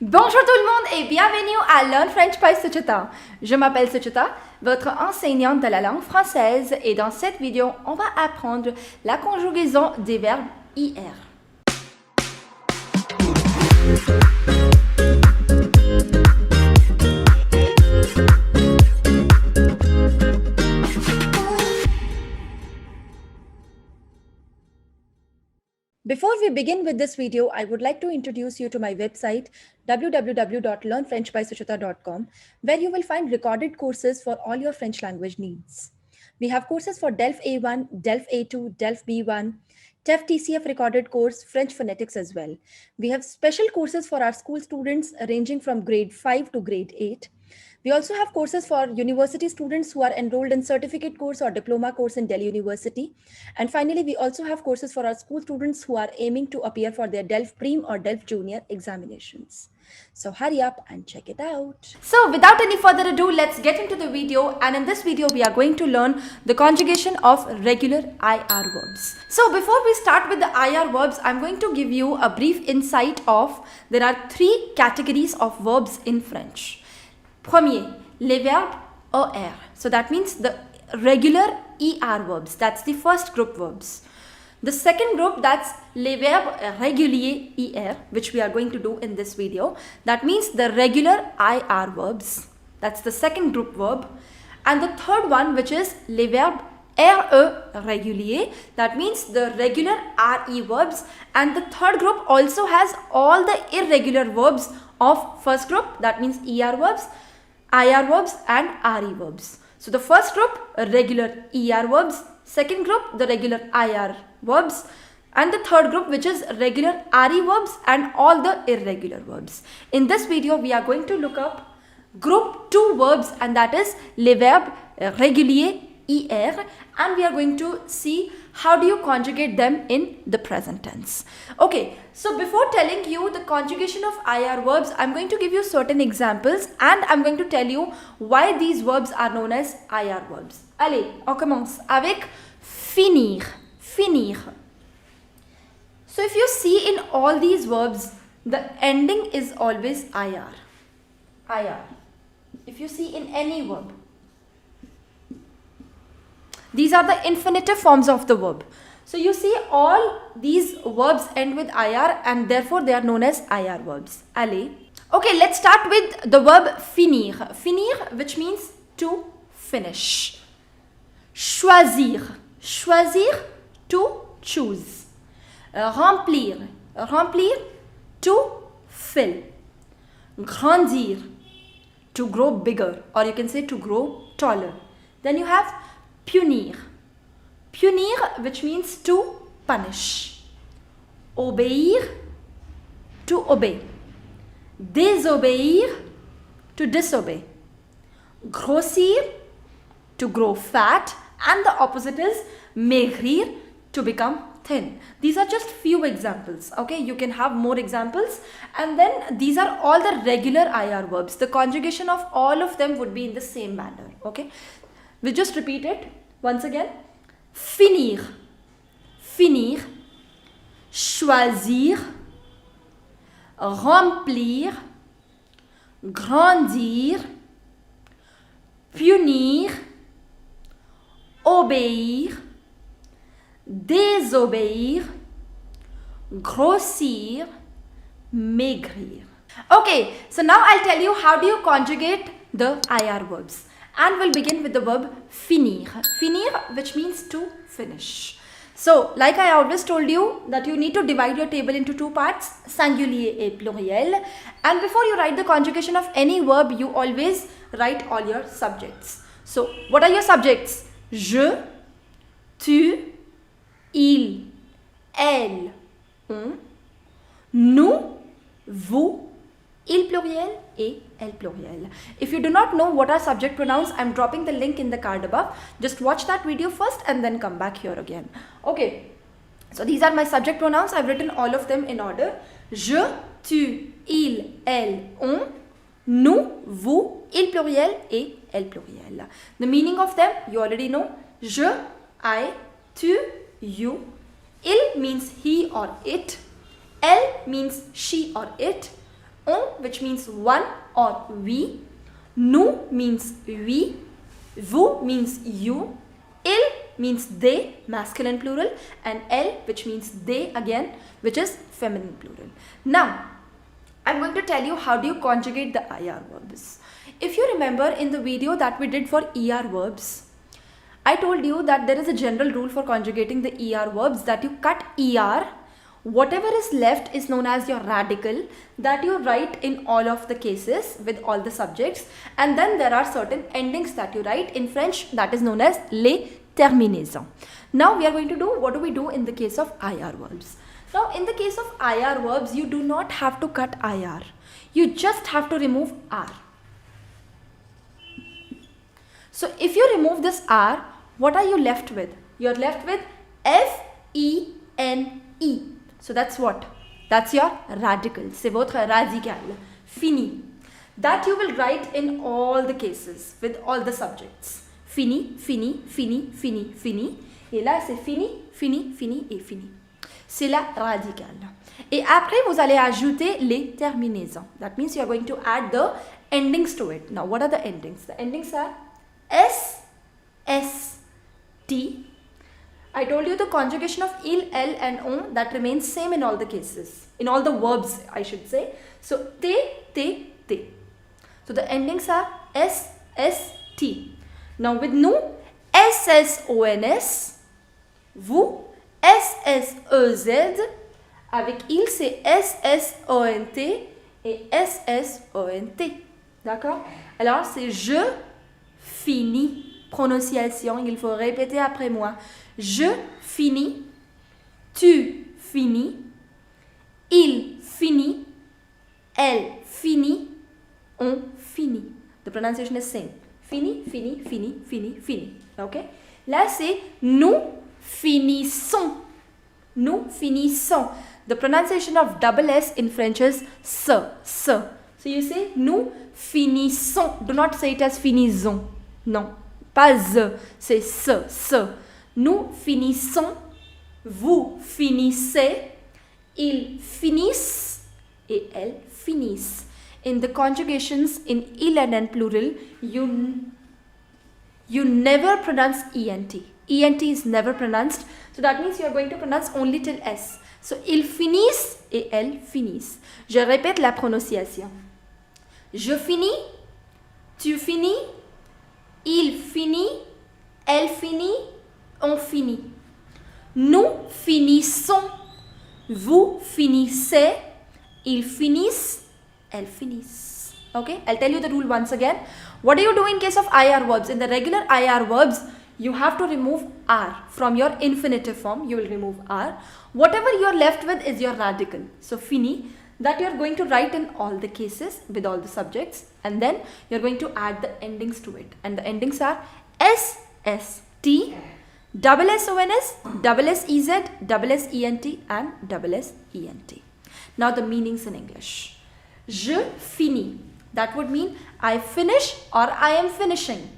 Bonjour tout le monde et bienvenue à Learn French by Suchita. Je m'appelle Suchita, votre enseignante de la langue française et dans cette vidéo, on va apprendre la conjugaison des verbes IR. Before we begin with this video, I would like to introduce you to my website www.learnfrenchbysuchita.com, where you will find recorded courses for all your French language needs. We have courses for DELF A1, DELF A2, DELF B1, TEF TCF recorded course, French phonetics as well. We have special courses for our school students ranging from grade 5 to grade 8. We also have courses for university students who are enrolled in certificate course or diploma course in Delhi University. And finally, we also have courses for our school students who are aiming to appear for their DELF Prem or DELF Junior examinations. So hurry up and check it out. So without any further ado, let's get into the video. And in this video, we are going to learn the conjugation of regular IR verbs. So before we start with the IR verbs, I'm going to give you a brief insight of there are three categories of verbs in French. Premier, les verbes OR. So that means the regular ER verbs. That's the first group verbs. The second group, that's les verbes réguliers IR, which we are going to do in this video. That means the regular IR verbs. That's the second group verb. And the third one, which is les verbes RE réguliers. That means the regular RE verbs. And the third group also has all the irregular verbs of first group. That means ER verbs, IR verbs and RE verbs. So the first group, regular ER verbs. Second group, the regular IR verbs. And the third group, which is regular RE verbs and all the irregular verbs. In this video, we are going to look up group 2 verbs, and that is les verbes réguliers IR, and we are going to see how do you conjugate them in the present tense. Okay, so before telling you the conjugation of IR verbs, I'm going to give you certain examples and I'm going to tell you why these verbs are known as IR verbs. Allez, on commence avec finir. Finir. So if you see in all these verbs, the ending is always IR. IR. If you see in any verb. These are the infinitive forms of the verb. So you see all these verbs end with IR and therefore they are known as IR verbs. Allez. Okay, let's start with the verb finir. Finir, which means to finish. Choisir. Choisir, to choose. Remplir. Remplir, to fill. Grandir, to grow bigger, or you can say to grow taller. Then you have punir. Punir, which means to punish. Obéir, to obey. Désobéir, to disobey. Grossir, to grow fat. And the opposite is maigrir, to become thin. These are just few examples. Okay, you can have more examples. And then these are all the regular IR verbs. The conjugation of all of them would be in the same manner. Okay, we'll just repeat it once again. Finir. Finir. Choisir. Remplir. Grandir. Punir. Obéir. Désobéir. Grossir. Maigrir. Okay, so now I'll tell you how do you conjugate the IR verbs. And we'll begin with the verb finir. Finir, which means to finish. So, like I always told you that you need to divide your table into two parts, singulier et pluriel. And before you write the conjugation of any verb, you always write all your subjects. So, what are your subjects? Je, tu, il, elle, on, nous, vous, il pluriel et elle pluriel. If you do not know what are subject pronouns, I'm dropping the link in the card above. Just watch that video first and then come back here again. Okay, so these are my subject pronouns. I've written all of them in order. Je, tu, il, elle, on, nous, vous, il pluriel et elle pluriel. The meaning of them, you already know. Je, I, tu, you. Il means he or it. Elle means she or it. On, which means one or we. Nous means we. Vous means you. Il means they, masculine plural, and elle, which means they again, which is feminine plural. Now, I'm going to tell you how do you conjugate the IR verbs. If you remember in the video that we did for ER verbs, I told you that there is a general rule for conjugating the ER verbs that you cut ER. Whatever is left is known as your radical that you write in all of the cases with all the subjects, and then there are certain endings that you write in French that is known as les terminaisons. Now we are going to do what do we do in the case of IR verbs. Now in the case of IR verbs, you do not have to cut IR. You just have to remove R. So if you remove this R, what are you left with? You're left with F-E-N-E. So that's what? That's your radical. C'est votre radical. Fini. That you will write in all the cases with all the subjects. Fini, fini, fini, fini, fini. Et là, c'est fini, fini, fini et fini. C'est la radicale. Et après, vous allez ajouter les terminaisons. That means you are going to add the endings to it. Now, what are the endings? The endings are S, S, T. I told you the conjugation of il, elle and on that remains same in all the cases. In all the verbs, I should say. So, te, te, te. So, the endings are S, S, T. Now, with nous, S, S, O, N, S. Vous, S, S, E, Z. Avec il, c'est S, S, O, N, T et S, S, O, N, T. D'accord? Alors, c'est je finis. Prononciation, il faut répéter après moi. Je finis, tu finis, il finit, elle finit, on finit. The pronunciation is same. Fini, fini, fini, fini, fini. Okay? Là, c'est nous finissons. Nous finissons. The pronunciation of double S in French is se, se. So you say nous finissons. Do not say it as finissons. Non, pas ze, c'est se, se. Nous finissons, vous finissez, ils finissent et elles finissent. In the conjugations in il and n plural, you never pronounce ENT. ENT is never pronounced. So that means you are going to pronounce only till S. So ils finissent et elles finissent. Je répète la prononciation. Je finis, tu finis, il finit, elle finit, on finit. Nous finissons, vous finissez, ils finissent, elles finissent. Okay, I'll tell you the rule once again. What do you do in case of IR verbs? In the regular IR verbs, you have to remove R. From your infinitive form, you will remove R. Whatever you are left with is your radical. So, fini, that you are going to write in all the cases with all the subjects, and then you are going to add the endings to it. And the endings are S, S, T, double S, O, N, S, double S, E, Z, double S, E, N, T, and double S, E, N, T. Now, the meanings in English. Je finis. That would mean I finish or I am finishing.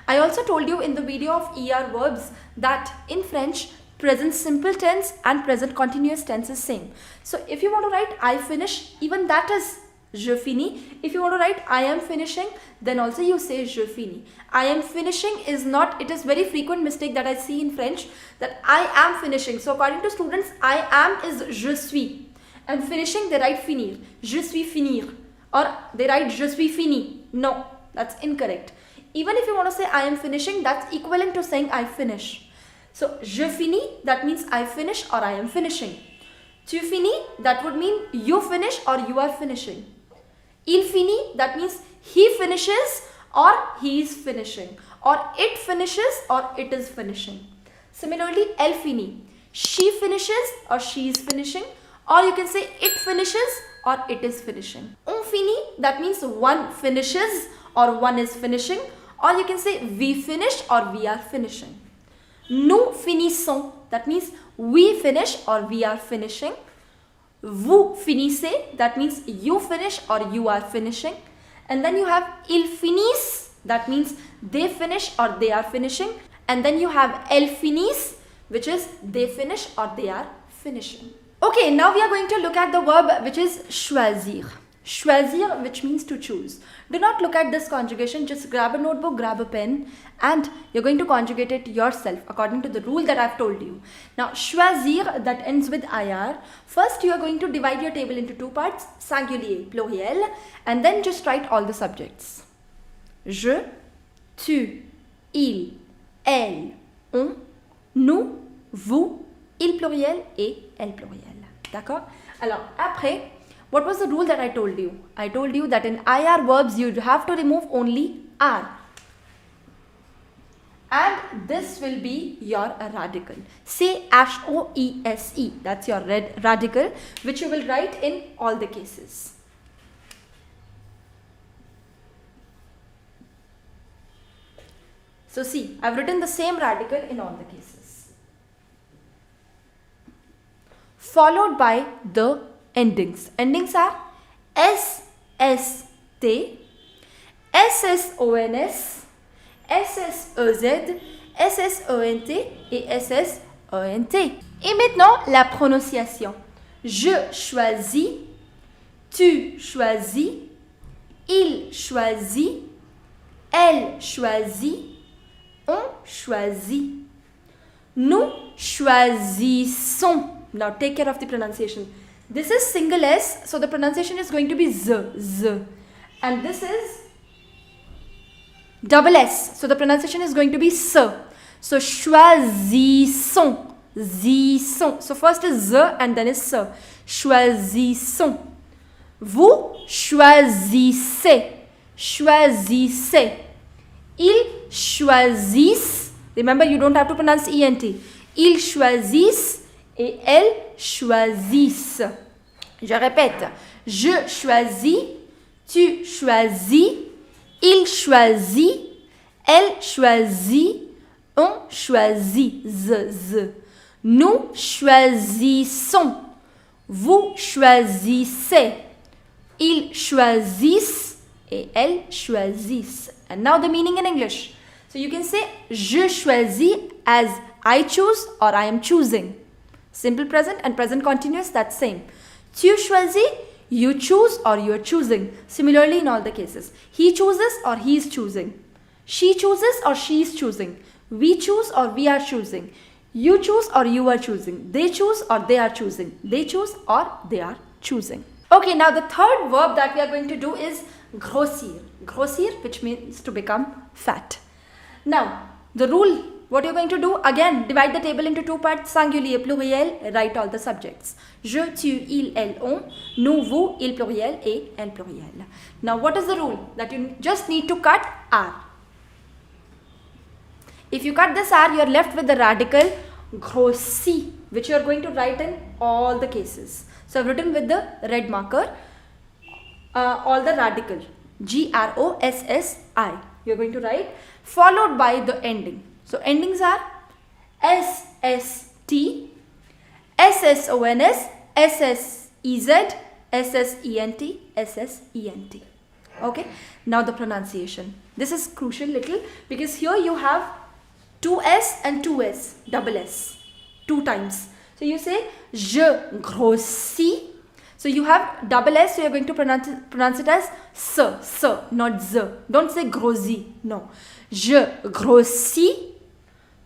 I also told you in the video of ER verbs that in French, present simple tense and present continuous tense is same. So if you want to write I finish, even that is je finis. If you want to write I am finishing, then also you say je finis. I am finishing is not, it is very frequent mistake that I see in French that I am finishing. So according to students, I am is je suis. And finishing they write finir. Je suis finir. Or they write je suis fini. No, that's incorrect. Even if you want to say I am finishing, that's equivalent to saying I finish. So, je finis, that means I finish or I am finishing. Tu finis, that would mean you finish or you are finishing. Il finit, that means he finishes or he is finishing. Or it finishes or it is finishing. Similarly, elle finit. She finishes or she is finishing. Or you can say it finishes or it is finishing. On finit, that means one finishes or one is finishing. Or you can say we finish or we are finishing. Nous finissons, that means we finish or we are finishing. Vous finissez, that means you finish or you are finishing. And then you have ils finissent, that means they finish or they are finishing. And then you have elles finissent, which is they finish or they are finishing. Okay, now we are going to look at the verb which is choisir. Choisir, which means to choose. Do not look at this conjugation. Just grab a notebook, grab a pen, and you're going to conjugate it yourself according to the rule that I've told you. Now, choisir, that ends with ir. First, you are going to divide your table into two parts, singulier, pluriel, and then just write all the subjects. Je, tu, il, elle, on, nous, vous, il pluriel et elle pluriel. D'accord? Alors, après, what was the rule that I told you? I told you that in IR verbs, you have to remove only R. And this will be your radical. Say HOESE. That's your radical, which you will write in all the cases. So see, I've written the same radical in all the cases. Followed by the endings. Endings are SST, SSONS, SSEZ, SSENT et SSENT. Et maintenant, la prononciation. Je choisis, tu choisis, il choisit, elle choisit, on choisit. Nous choisissons. Now take care of the pronunciation. This is single S, so the pronunciation is going to be z. And this is double S, so the pronunciation is going to be s. So choisissons, zissons. So first is z and then is s. Choisissons. Vous choisissez, choisissez. Ils choisissent. Remember, you don't have to pronounce ENT. Ils choisissent et elles choisissent. Je répète. Je choisis, tu choisis, il choisit, elle choisit, on choisit. Z. Nous choisissons. Vous choisissez. Ils choisissent et elles choisissent. And now the meaning in English. So you can say je choisis as I choose or I am choosing. Simple present and present continuous, that's same. Tu choisis, you choose or you are choosing. Similarly in all the cases. He chooses or he is choosing. She chooses or she is choosing. We choose or we are choosing. You choose or you are choosing. They choose or they are choosing. They choose or they are choosing. Okay, now the third verb that we are going to do is grossir. Grossir, which means to become fat. Now, the rule, what you're going to do, again, divide the table into two parts, singulier, pluriel, write all the subjects. Je, tu, il, elle, on, nous, vous, il pluriel et elle pluriel. Now, what is the rule? That you just need to cut R. If you cut this R, you are left with the radical grossi, which you are going to write in all the cases. So, I've written with the red marker all the radical, grossi. You're going to write, followed by the ending. So, endings are SST, SSONS, SSEZ, SSENT, SSENT. Okay. Now, the pronunciation. This is crucial little because here you have 2S and 2S, double S, two times. So, you say, je grossis. So, you have double S, so you are going to pronounce it as s, not z. Don't say grossi, no. Je grossis,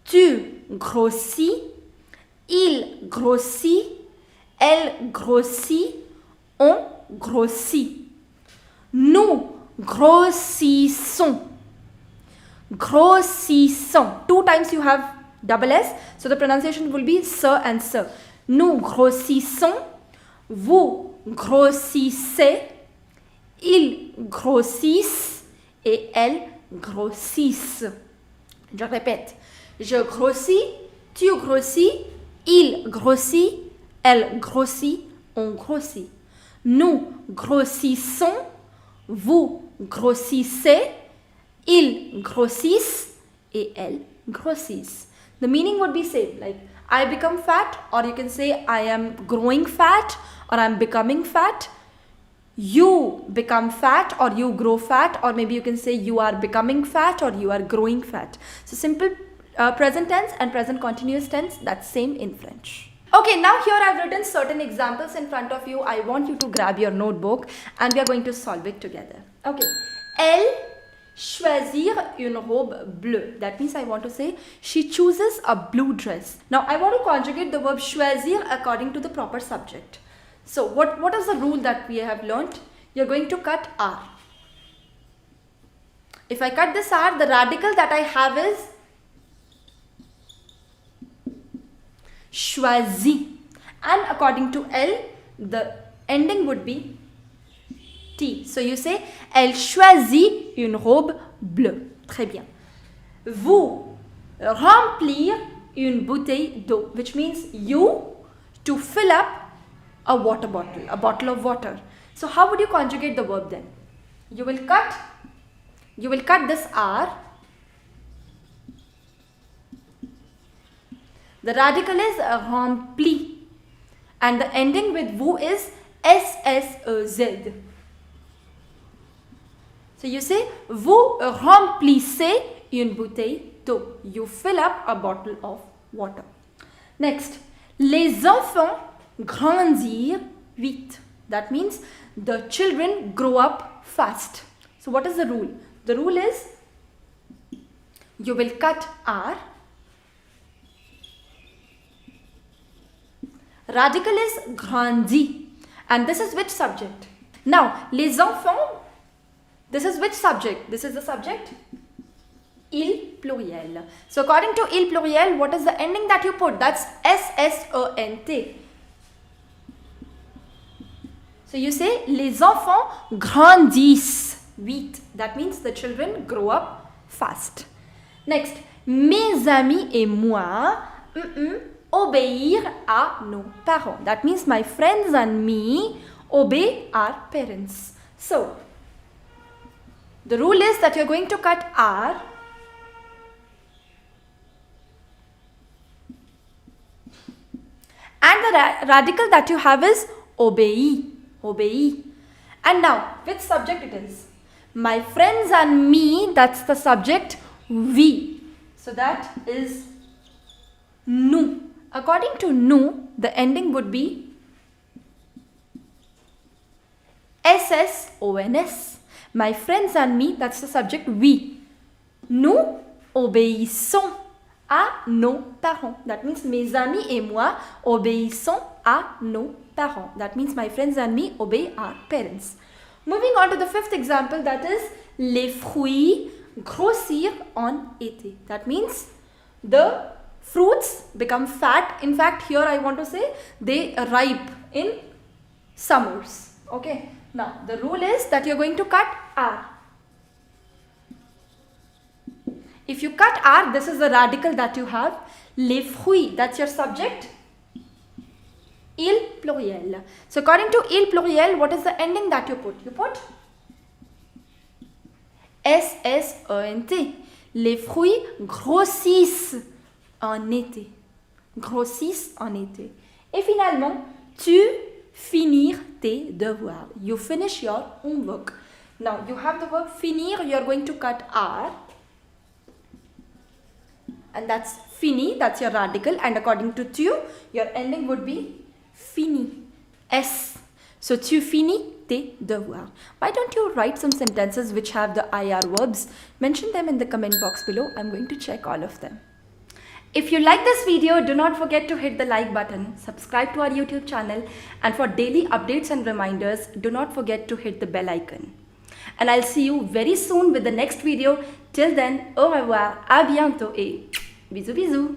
tu grossis, il grossit, elle grossit, on grossit. Nous grossissons. Grossissons. Two times you have double S, so the pronunciation will be s and s. Nous grossissons, vous grossissez, ils grossissent et elles grossissent. Je répète. Je grossis, tu grossis, il grossit, elle grossit, on grossit. Nous grossissons, vous grossissez, ils grossissent et elles grossissent. The meaning would be same, like I become fat, or you can say I am growing fat or I am becoming fat. You become fat or you grow fat, or maybe you can say you are becoming fat or you are growing fat. So simple present tense and present continuous tense, that's same in French. Okay, now here I've written certain examples in front of you. I want you to grab your notebook and we are going to solve it together. Okay. Elle choisir une robe bleue. That means I want to say she chooses a blue dress. Now I want to conjugate the verb choisir according to the proper subject. So what is the rule that we have learnt? You're going to cut R. If I cut this R, the radical that I have is choisi. And according to L, the ending would be T. So you say, elle choisit une robe bleue. Très bien. Vous remplir une bouteille d'eau, which means you to fill up a water bottle, a bottle of water. So how would you conjugate the verb then? You will cut this R. The radical is rempli and the ending with vous is SSEZ. So you say, vous remplissez une bouteille d'eau. You fill up a bottle of water. Next, les enfants grandirent vite. That means the children grow up fast. So what is the rule? The rule is, you will cut R. Radical is grandi. And this is which subject? Now, les enfants, this is which subject? This is the subject? Il pluriel. So according to il pluriel, what is the ending that you put? That's SSENT. So you say, les enfants grandissent vite. That means the children grow up fast. Next, mes amis et moi obéir à nos parents. That means my friends and me obey our parents. So, the rule is that you're going to cut R. And the radical that you have is obéi. Obéi. And now, which subject it is? My friends and me, that's the subject we. So that is nous. According to nous, the ending would be SSONS. My friends and me, that's the subject we. Nous obéissons à nos parents. That means mes amis et moi obéissons à nos parents. That means my friends and me obey our parents. Moving on to the fifth example, that is les fruits grossir en été. That means the fruits become fat. In fact, here I want to say they ripe in summers. Okay. Now, the rule is that you're going to cut R. If you cut R, this is the radical that you have. Les fruits, that's your subject. Il pluriel. So according to il pluriel, what is the ending that you put? You put SSENT. Les fruits grossissent en été. Grossissent en été. Et finalement, tu finir tes devoirs. You finish your homework. Now you have the verb finir. You are going to cut R. And that's fini. That's your radical. And according to tu, your ending would be fini. S. So tu finis tes devoirs. Why don't you write some sentences which have the IR verbs? Mention them in the comment box below. I'm going to check all of them. If you like this video, do not forget to hit the like button, subscribe to our YouTube channel, and for daily updates and reminders, do not forget to hit the bell icon. And I'll see you very soon with the next video. Till then, au revoir, à bientôt et bisous bisous.